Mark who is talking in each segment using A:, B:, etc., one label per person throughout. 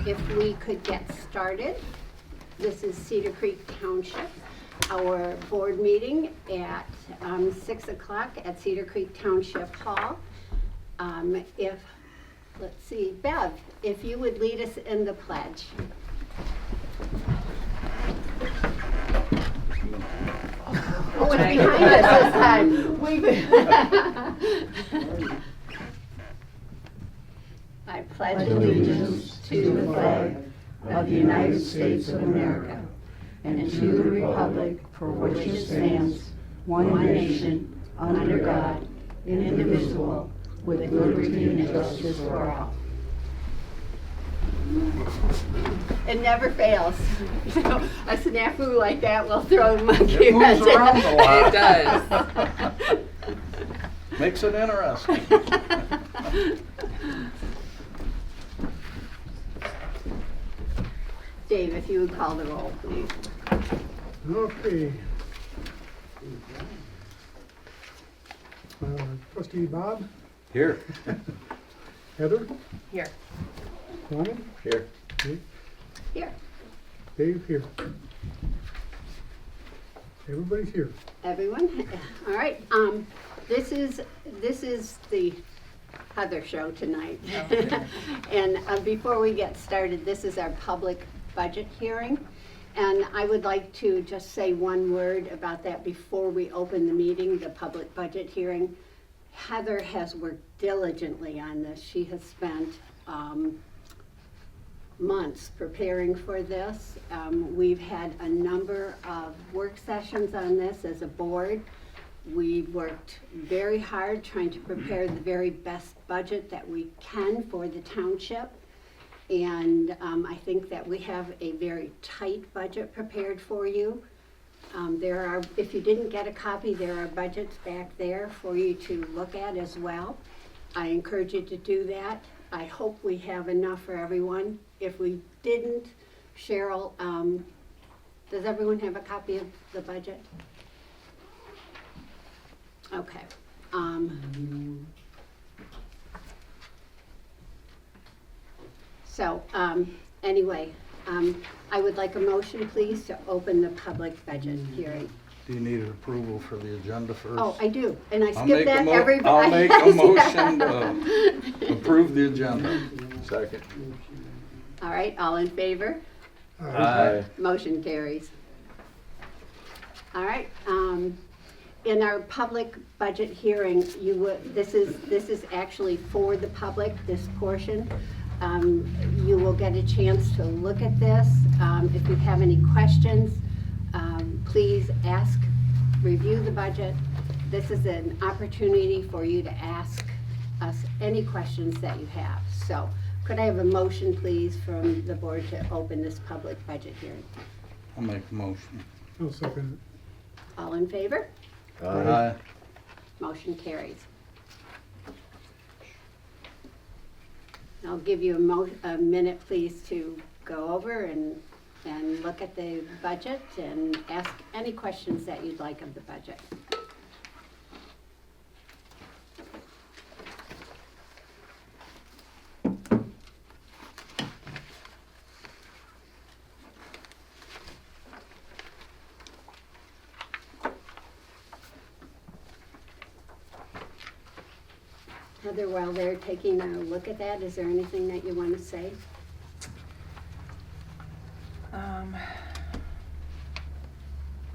A: if we could get started. This is Cedar Creek Township, our board meeting at 6 o'clock at Cedar Creek Township Hall. Let's see, Bev, if you would lead us in the pledge. Oh, it's behind us this time. I pledge allegiance to the flag of the United States of America and to the republic for which it stands, one nation, under God, indivisible, with liberty and justice for all. It never fails. A snafu like that will throw a monkey
B: It moves around a lot.
C: It does.
B: Makes it interesting.
A: Dave, if you would call the roll, please.
D: Okay. Trustee Bob,
B: Here.
D: Heather,
C: Here.
D: Connie,
B: Here.
A: Here.
D: Dave here. Everybody's here.
A: Everyone? All right. This is the Heather show tonight. And before we get started, this is our public budget hearing. And I would like to just say one word about that before we open the meeting, the public budget hearing. Heather has worked diligently on this. She has spent months preparing for this. We've had a number of work sessions on this as a board. We've worked very hard trying to prepare the very best budget that we can for the township. And I think that we have a very tight budget prepared for you. If you didn't get a copy, there are budgets back there for you to look at as well. I encourage you to do that. I hope we have enough for everyone. If we didn't, Cheryl, does everyone have a copy of the budget? Okay. Anyway, I would like a motion, please, to open the public budget hearing.
B: Do you need an approval for the agenda first?
A: Oh, I do, and I
B: I'll
A: skipped that every.
B: I'll make a motion to approve the agenda. Second.
A: All right, all in favor?
B: Aye.
A: Motion carries. All right, in our public budget hearing, this is actually for the public, this portion. You will get a chance to look at this. If you have any questions, please review the budget. This is an opportunity for you to ask us any questions that you have. So could I have a motion, please, from the board to open this public budget hearing?
B: I'll make a motion.
D: I'll second
A: All in favor?
B: Aye.
A: Motion carries. I'll give you a minute, please, to go over and look at the budget and ask any questions that you'd like of the budget. Heather, while they're taking a look at that, is there anything that you want to say?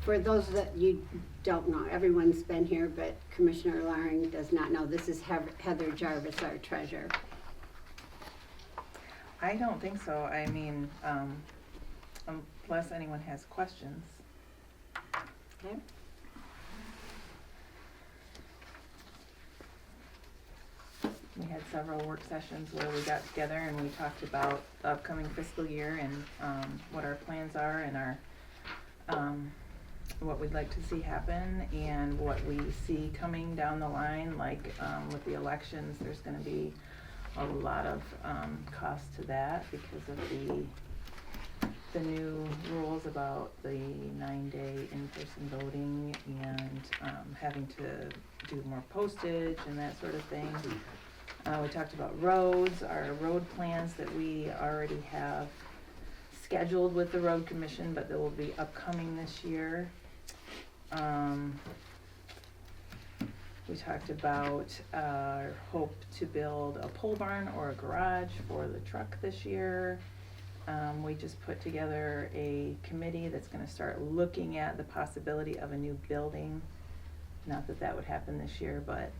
A: For those that you don't know, everyone's been here, but Commissioner Laring does not know. This is Heather Jarvis, our treasurer.
C: I don't think so. I mean, unless anyone has questions.
A: Okay.
C: We had several work sessions where we got together and we talked about the upcoming fiscal year and what our plans are and our what we'd like to see happen and what we see coming down the line. Like with the elections, there's going to be a lot of cost to that because of the new rules about the 9-day in-person voting and having to do more postage and that sort of thing. We talked about roads, our road plans that we already have scheduled with the road commission, but that will be upcoming this year. We talked about our hope to build a pole barn or a garage for the truck this year. We just put together a committee that's gonna start looking at the possibility of a new building. Not that that would happen this year, but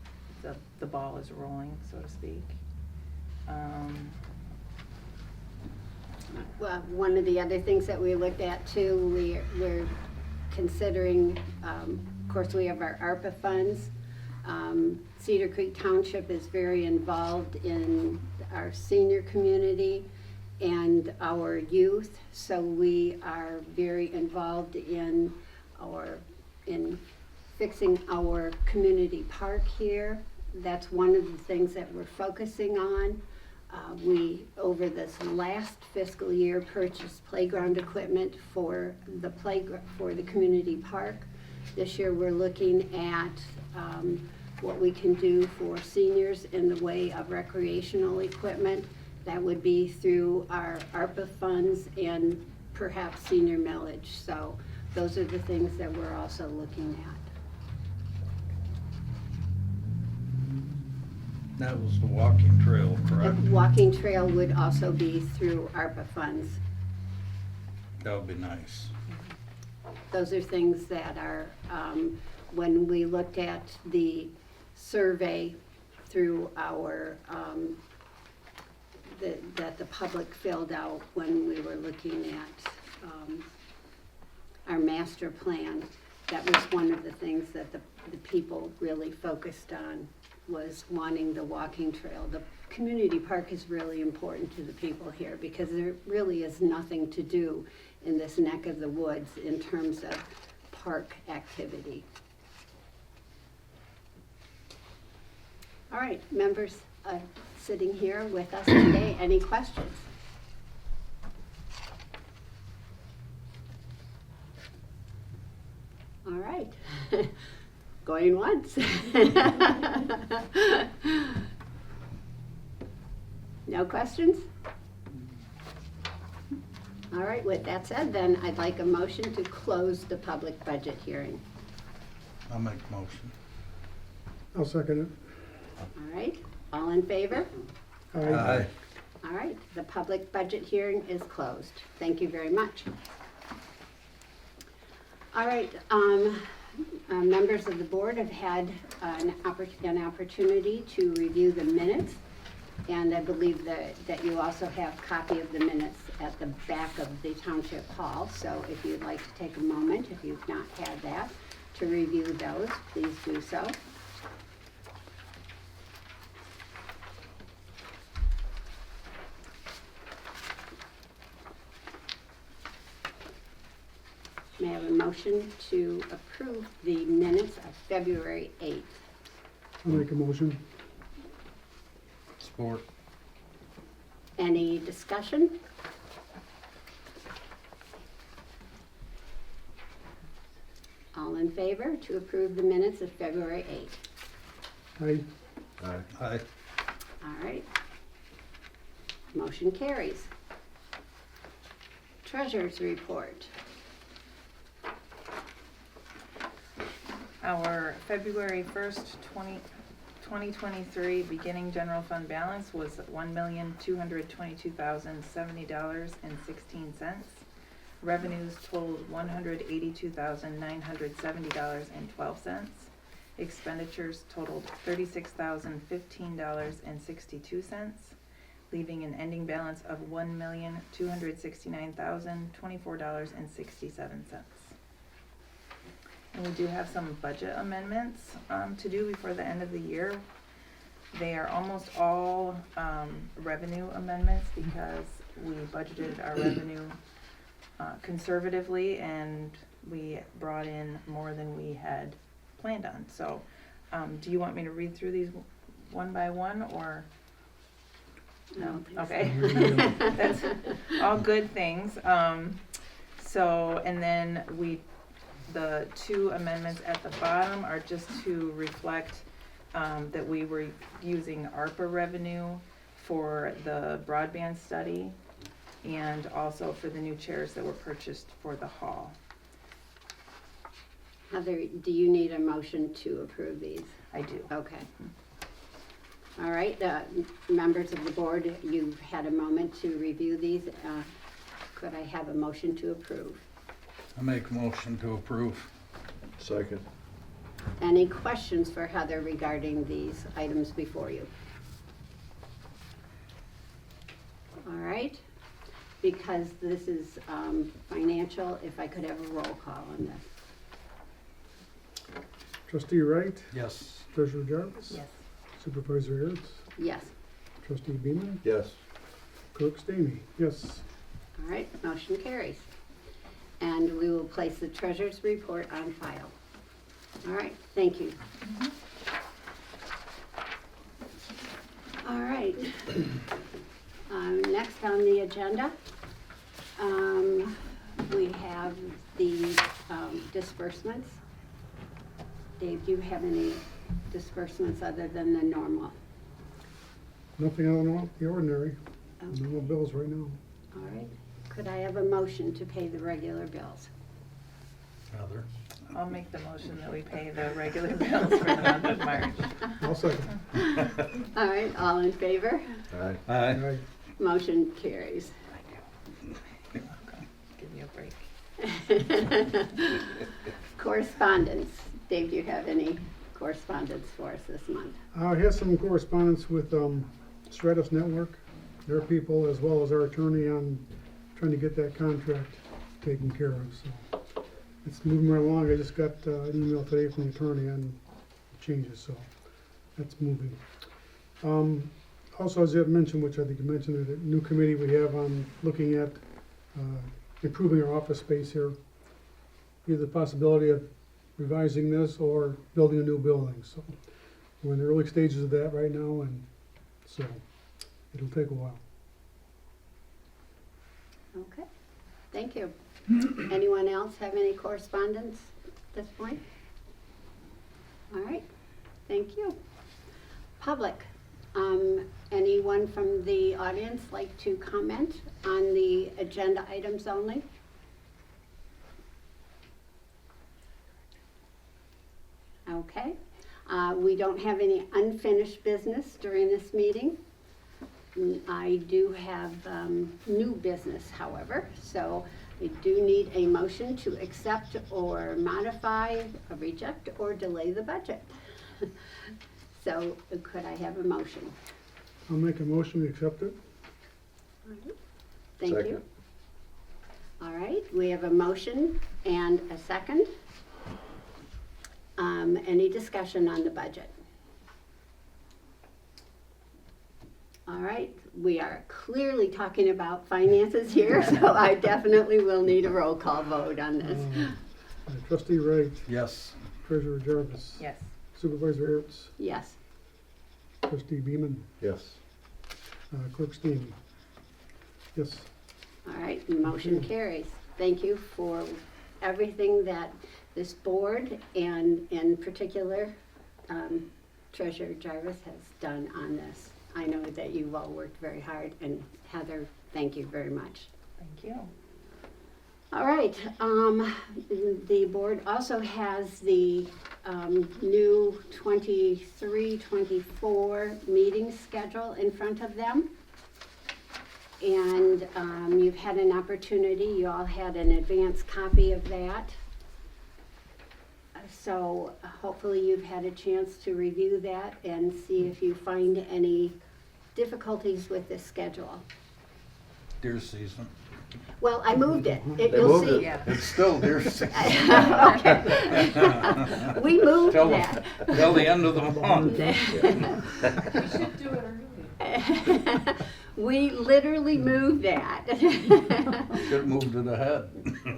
C: the ball is rolling, so to speak.
A: Well, one of the other things that we looked at too, we're considering, of course, we have our ARPA funds. Cedar Creek Township is very involved in our senior community and our youth, so we are very involved in fixing our community park here. That's one of the things that we're focusing on. We, over this last fiscal year, purchased playground equipment for the community park. This year, we're looking at what we can do for seniors in the way of recreational equipment. That would be through our ARPA funds and perhaps senior millage. So those are the things that we're also looking at.
B: That was the walking trail, correct?
A: The walking trail would also be through ARPA funds.
B: That would be nice.
A: Those are things that are, when we looked at the survey through our, that the public filled out when we were looking at our master plan, that was one of the things that the people really focused on, was wanting the walking trail. The community park is really important to the people here because there really is nothing to do in this neck of the woods in terms of park activity. All right, members sitting here with us today, any questions? All right. Going once. No questions? All right, with that said, then I'd like a motion to close the public budget hearing.
B: I'll make a motion.
D: I'll second it.
A: All right, all in favor?
B: Aye.
A: All right, the public budget hearing is closed. Thank you very much. All right, members of the board have had an opportunity to review the minutes, and I believe that you also have a copy of the minutes at the back of the Township Hall. So if you'd like to take a moment, if you've not had that, to review those, please do so. May I have a motion to approve the minutes of February 8th?
D: I'll make a motion.
B: Support.
A: Any discussion? All in favor to approve the minutes of February 8th?
D: Aye.
B: Aye. Aye.
A: All right. Motion carries. Treasurer's report.
C: Our February 1st, 2023 beginning general fund balance was $1,222,070.16. Revenues totaled $182,970.12. Expenditures totaled $36,015.62, leaving an ending balance of $1,269,024.67. And we do have some budget amendments to do before the end of the year. They are almost all revenue amendments because we budgeted our revenue conservatively and we brought in more than we had planned on. So do you want me to read through these one by one or? No, okay. That's all good things. So, and then the two amendments at the bottom are just to reflect that we were using ARPA revenue for the broadband study and also for the new chairs that were purchased for the hall.
A: Heather, do you need a motion to approve these?
C: I do.
A: Okay. All right, members of the board, you've had a moment to review these. Could I have a motion to approve?
B: I make a motion to approve.
E: Second.
A: Any questions for Heather regarding these items before you? All right, because this is financial, if I could have a roll call on this.
D: Trustee Wright,
B: Yes.
D: Treasurer Jarvis.
C: Yes.
D: Supervisor Aaron's,
A: Yes.
D: Trustee Beeman,
E: Yes.
D: Clerk Stamey. Yes.
A: All right, motion carries. And we will place the treasurer's report on file. All right, thank you. All right. Next on the agenda, we have the disbursements. Dave, do you have any disbursements other than the normal?
D: Nothing out of the ordinary.
A: Okay.
D: No more bills right now.
A: All right. Could I have a motion to pay the regular bills?
B: Heather?
C: I'll make the motion that we pay the regular bills for the month of March.
D: I'll second.
A: All right, all in favor?
E: Aye.
B: Aye.
D: Aye.
A: Motion carries.
C: You're welcome. Give me a break.
A: Correspondence. Dave, do you have any correspondence for us this month?
D: I have some correspondence with Stratus Network, their people, as well as our attorney on trying to get that contract taken care of. So it's moving right along. I just got an email today from the attorney on changes, so that's moving. Also, as Ed mentioned, which I think you mentioned, a new committee we have on looking at improving our office space here. Either the possibility of revising this or building a new building. So we're in the early stages of that right now, and so it'll take a while.
A: Okay, thank you. Anyone else have any correspondence at this point? All right, thank you. Public, anyone from the audience like to comment on the agenda items only? Okay, we don't have any unfinished business during this meeting. I do have new business, however, so we do need a motion to accept or modify, reject, or delay the budget. So could I have a motion?
D: I'll make a motion to accept it.
A: Thank you.
E: Second.
A: All right, we have a motion and a second. Any discussion on the budget? All right, we are clearly talking about finances here, so I definitely will need a roll call vote on this.
D: Trustee Wright,
B: Yes.
D: Treasurer Jarvis.
C: Yes.
D: Supervisor Aaron's,
A: Yes,
D: Trustee Beeman,
E: Yes.
D: Clerk Stamey. Yes.
A: all right, the motion carries. Thank you for everything that this board and in particular Treasurer Jarvis has done on this. I know that you've all worked very hard, and Heather, thank you very much.
C: Thank you.
A: All right, the board also has the new 23-24 meeting schedule in front of them. And you've had an opportunity, you all had an advance copy of that. So hopefully you've had a chance to review that and see if you find any difficulties with this schedule.
B: Deer season.
A: Well, I moved it.
E: They
A: You'll
E: moved
A: see.
E: it.
C: Yeah.
B: It's still deer season.
A: Okay. We moved
B: Till
A: that.
B: till the end of the month.
C: We should do it early.
A: We literally moved that.
B: Should've moved it ahead.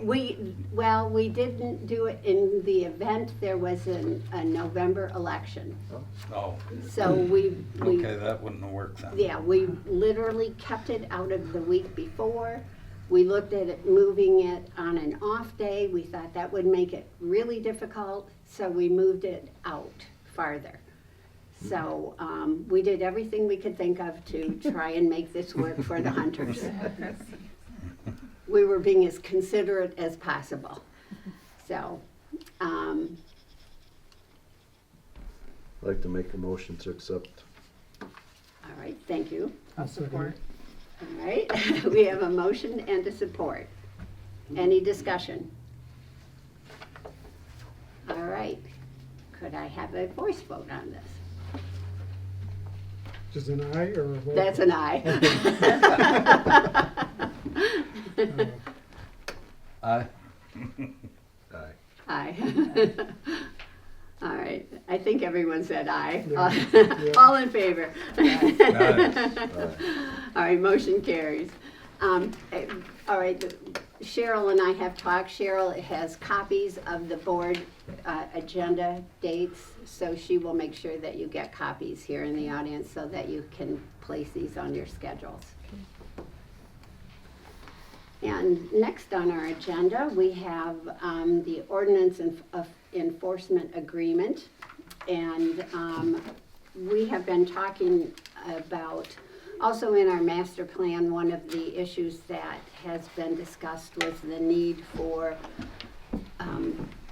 A: We didn't do it in the event there was a November election.
B: Oh,
A: So we
B: okay, that wouldn't have worked then.
A: yeah, we literally kept it out of the week before. We looked at it, moving it on an off day. We thought that would make it really difficult, so we moved it out farther. So we did everything we could think of to try and make this work for the hunters. We were being as considerate as possible. So,
E: I'd like to make a motion to accept.
A: all right, thank you.
C: I'll support.
A: All right, we have a motion and a support. Any discussion? All right, could I have a voice vote on this?
D: Just an aye or a vote?
A: That's an aye.
B: Aye.
E: Aye.
A: Aye. All right, I think everyone said aye.
D: Yeah.
A: All in favor?
E: Aye.
A: All right, motion carries. All right, Cheryl and I have talked. Cheryl has copies of the board agenda dates, so she will make sure that you get copies here in the audience so that you can place these on your schedules. And next on our agenda, we have the ordinance enforcement agreement. And we have been talking about, also in our master plan, one of the issues that has been discussed was the need for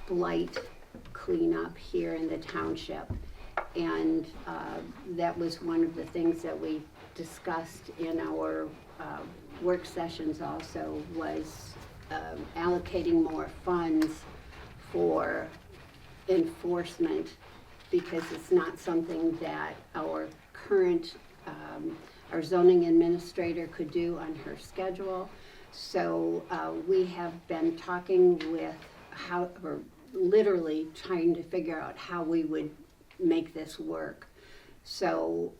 A: blight cleanup here in the township. And that was one of the things that we discussed in our work sessions also, was allocating more funds for enforcement, because it's not something that our current, our zoning administrator could do on her schedule. So we have been talking with how, or literally trying to figure out how we would make this work. So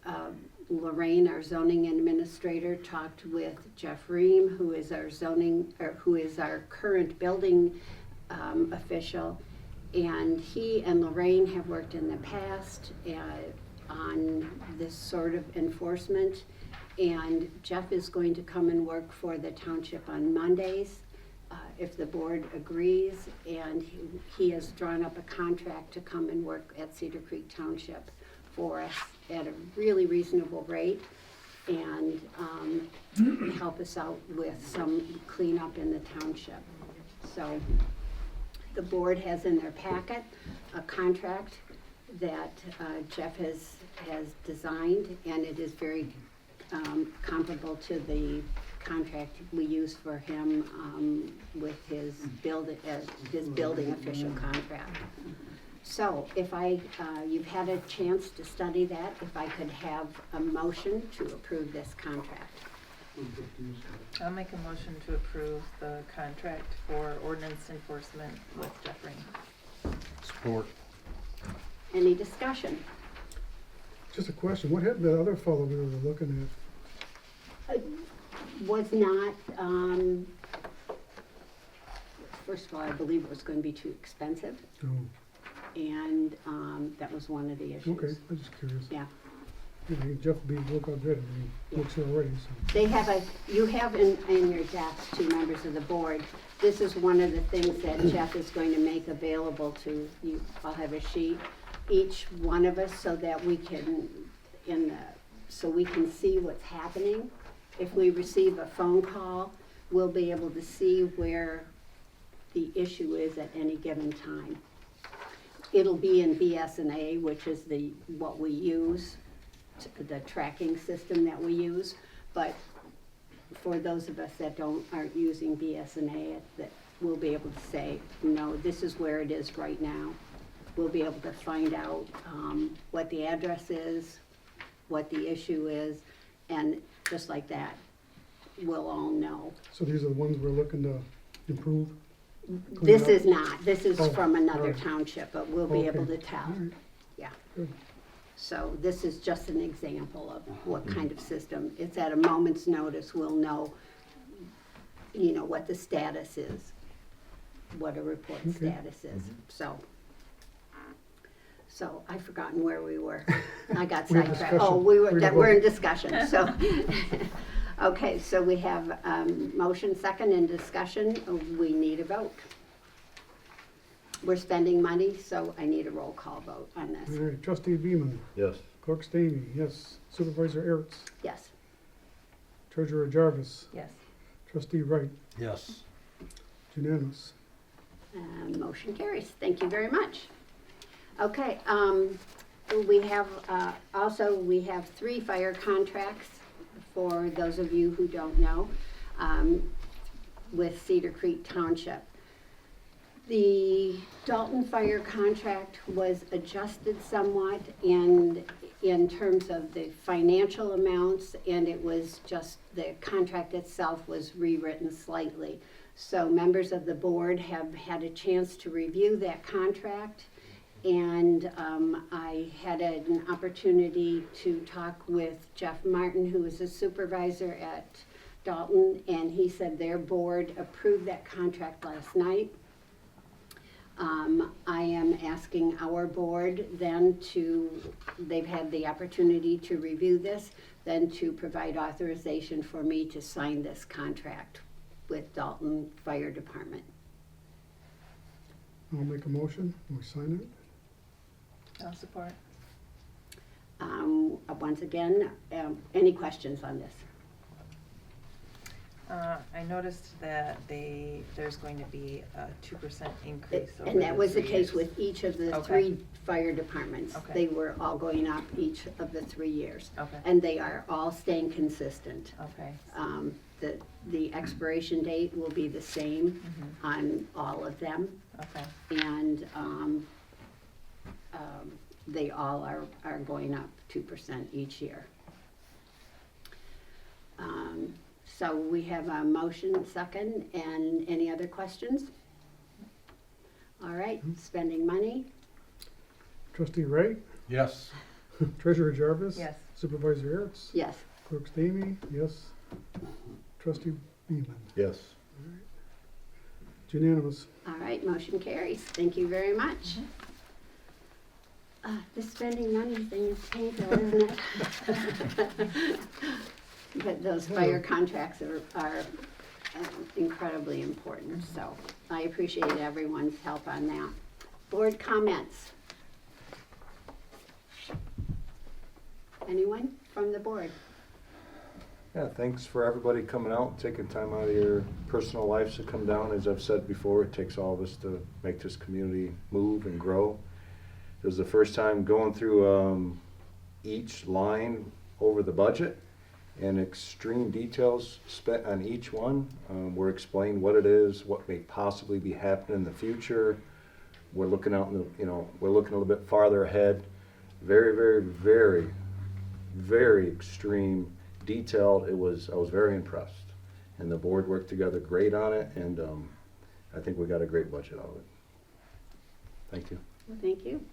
A: Lorraine, our zoning administrator, talked with Jeff Ream, who is our zoning, or who is our current building official, and he and Lorraine have worked in the past on this sort of enforcement. And Jeff is going to come and work for the township on Mondays, if the board agrees, and he has drawn up a contract to come and work at Cedar Creek Township for us at a really reasonable rate, and help us out with some cleanup in the township. So the board has in their packet a contract that Jeff has designed, and it is very comparable to the contract we use for him with his building official contract. So if you've had a chance to study that, if I could have a motion to approve this contract.
C: I'll make a motion to approve the contract for ordinance enforcement with Jeffrey.
B: Support.
A: Any discussion?
D: Just a question, what happened to the other fellow we were looking
A: Was not, first of all, I believe it was going to be too expensive,
D: at? Oh,
A: and that was one of the issues.
D: okay, I'm just curious.
A: Yeah.
D: Yeah, Jeff will be work out good, he looks here already, so.
A: They have you have in your desk, two members of the board. This is one of the things that Jeff is going to make available to you. I'll have a sheet, each one of us, so that we can, so we can see what's happening. If we receive a phone call, we'll be able to see where the issue is at any given time. It'll be in BSNA, which is what we use, the tracking system that we use. But for those of us that aren't using BSNA, that we'll be able to say, no, this is where it is right now. We'll be able to find out what the address is, what the issue is, and just like that, we'll all know.
D: So these are the ones we're looking to improve?
A: This
D: up?
A: is not, this is
D: Oh,
A: from another
D: alright.
A: township, but we'll be able to
D: Okay.
A: tell.
D: All right,
A: Yeah.
D: good.
A: So this is just an example of what kind of system. It's at a moment's notice, we'll know, what the status is, what a report
D: Okay.
A: status is, so. So I've forgotten where we were. I got
D: We're in
A: sidetracked.
D: discussion.
A: Oh,
D: We're in
A: we're in
D: vote.
A: discussion, so. Okay, so we have motion second in discussion. We need a vote. We're spending money, so I need a roll call vote on
D: All
A: this.
D: right, trustee Beeman,
E: Yes.
D: Clerk Stamey, yes. Supervisor Ertz,
A: Yes.
D: Treasurer Jarvis,
C: Yes.
D: Trustee Wright,
B: Yes.
D: unanimous.
A: Motion carries. Thank you very much. Okay, we have, we have 3 fire contracts for those of you who don't know, with Cedar Creek Township. The Dalton Fire contract was adjusted somewhat in terms of the financial amounts, and it was just, the contract itself was rewritten slightly. So members of the board have had a chance to review that contract, and I had an opportunity to talk with Jeff Martin, who is a supervisor at Dalton, and he said their board approved that contract last night. I am asking our board then they've had the opportunity to review this, then to provide authorization for me to sign this contract with Dalton Fire Department.
D: I'll make a motion, we sign it.
C: I'll support.
A: Once again, any questions on this?
C: I noticed that there's going to be a 2% increase over
A: And that
C: the
A: was the
C: 3
A: case
C: years.
A: with each of the
C: Okay.
A: 3 fire departments.
C: Okay.
A: They were all going up each of the 3 years.
C: Okay.
A: And they are all staying consistent.
C: Okay.
A: The expiration date will be the same
C: Mhm.
A: on all of them,
C: Okay.
A: and they all are going up 2% each year. So we have a motion, second, and any other questions? All right, spending money?
D: Trustee Wright,
B: Yes.
D: Treasurer Jarvis.
C: Yes.
D: Supervisor Ertz,
A: Yes.
D: Clerk Stamey, yes. Trustee Beeman,
E: Yes.
D: it's unanimous.
A: All right, motion carries. Thank you very much. This spending money thing is painful, isn't it? But those fire contracts are incredibly important, so I appreciate everyone's help on that. Board comments? Anyone from the board?
E: Yeah, thanks for everybody coming out, taking time out of your personal lives to come down. As I've said before, it takes all of us to make this community move and grow. It was the first time going through each line over the budget, and extreme details spent on each one. We're explaining what it is, what may possibly be happening in the future. We're looking out in the, we're looking a little bit farther ahead. Very, very, very, very extreme, detailed. I was very impressed, and the board worked together great on it, and I think we got a great budget out of it. Thank you.
A: Well, thank you.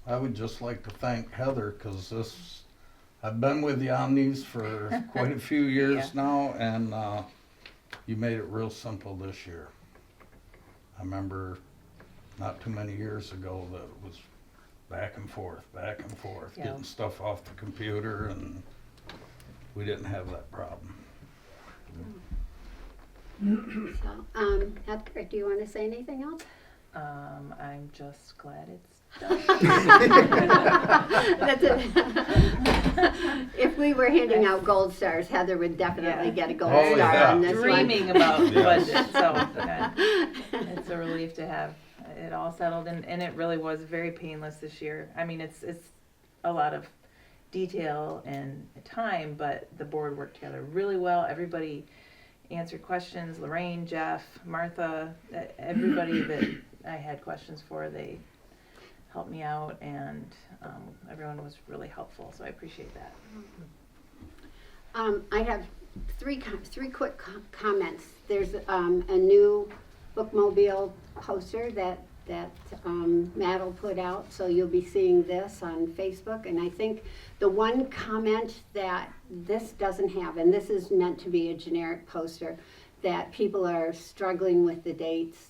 B: I would just like to thank Heather, because I've been with you on these for quite a few years now, and you made it real simple this year. I remember not too many years ago that it was back and forth,
C: Yeah.
B: getting stuff off the computer, and we didn't have that problem.
A: So, Heather, do you want to say anything else?
C: I'm just glad it's done.
A: That's it. If we were handing out gold stars, Heather would definitely
C: Yeah.
A: get a gold
B: Oh,
A: star
B: yeah.
A: on this one.
C: Dreaming about the
B: Yes.
C: budget, so it's a relief to have it all settled, and it really was very painless this year. I mean, it's a lot of detail and time, but the board worked together really well. Everybody answered questions. Lorraine, Jeff, Martha, everybody that I had questions for, they helped me out, and everyone was really helpful, so I appreciate that.
A: I have three quick comments. There's a new bookmobile poster that Matt will put out, so you'll be seeing this on Facebook. And I think the one comment that this doesn't have, and this is meant to be a generic poster, that people are struggling with the dates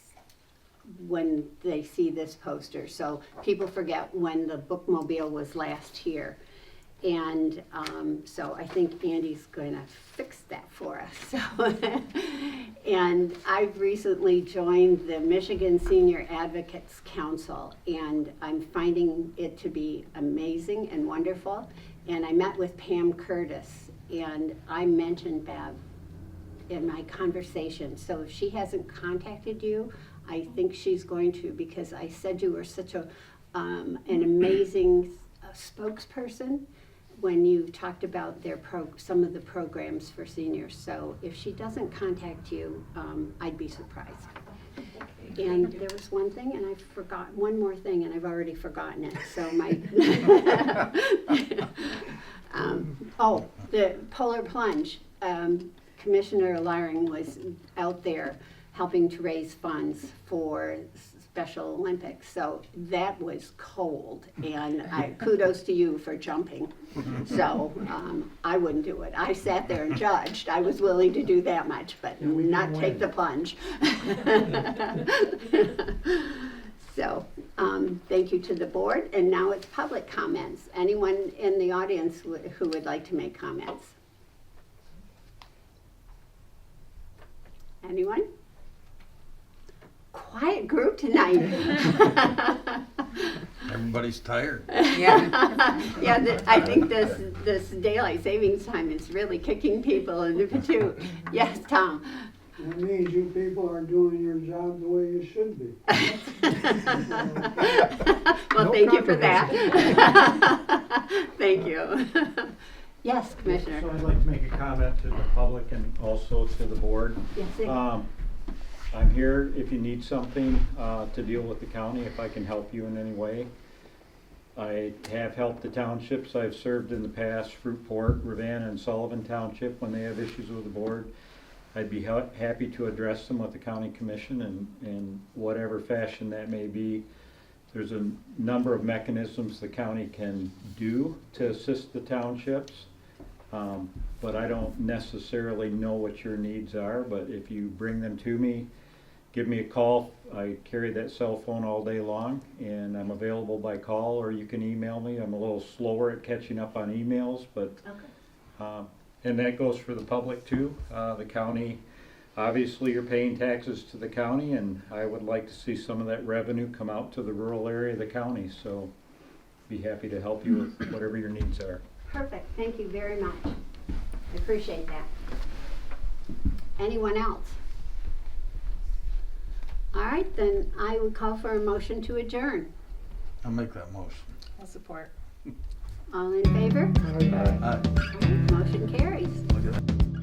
A: when they see this poster. So people forget when the bookmobile was last here. And so I think Andy's going to fix that for us. So, and I've recently joined the Michigan Senior Advocates Council, and I'm finding it to be amazing and wonderful. And I met with Pam Curtis, and I mentioned Bev in my conversation. So if she hasn't contacted you, I think she's going to, because I said you were such an amazing spokesperson when you talked about some of the programs for seniors. So if she doesn't contact you, I'd be surprised. And there was one thing, and I forgot one more thing, and I've already forgotten it. So my the polar plunge. Commissioner Laring was out there helping to raise funds for Special Olympics. So that was cold, and kudos to you for jumping. So I wouldn't do it. I sat there and judged. I was willing to do that much, but not take the plunge. So thank you to the board, and now it's public comments. Anyone in the audience who would like to make comments? Anyone? Quiet group tonight.
B: Everybody's tired.
C: Yeah.
A: Yeah, I think this daylight savings time is really kicking people in the patoot. Yes, Tom.
F: That means you people are doing your job the way you should be.
A: Well,
D: No
A: thank you for
D: controversy.
A: that. Thank you. Yes, Commissioner.
G: So I'd like to make a comment to the public and also to the board.
A: Yes, sir.
G: I'm here if you need something to deal with the county, if I can help you in any way. I have helped the townships I've served in the past, Fruitport, Ravenna, and Sullivan Township, when they have issues with the board. I'd be happy to address them with the county commission in whatever fashion that may be. There's a number of mechanisms the county can do to assist the townships, but I don't necessarily know what your needs are. But if you bring them to me, give me a call. I carry that cell phone all day long, and I'm available by call, or you can email me. I'm a little slower at catching up on emails, but and that goes for the public too. The county, obviously you're paying taxes to the county, and I would like to see some of that revenue come out to the rural area of the county. So be happy to help you with whatever your needs are.
A: Perfect. Thank you very much. I appreciate that. Anyone else? All right, then I would call for a motion to adjourn.
B: I'll make that motion.
C: I'll support.
A: All in favor?
D: Aye.
B: Aye.
A: All right, motion carries.
B: Look at that.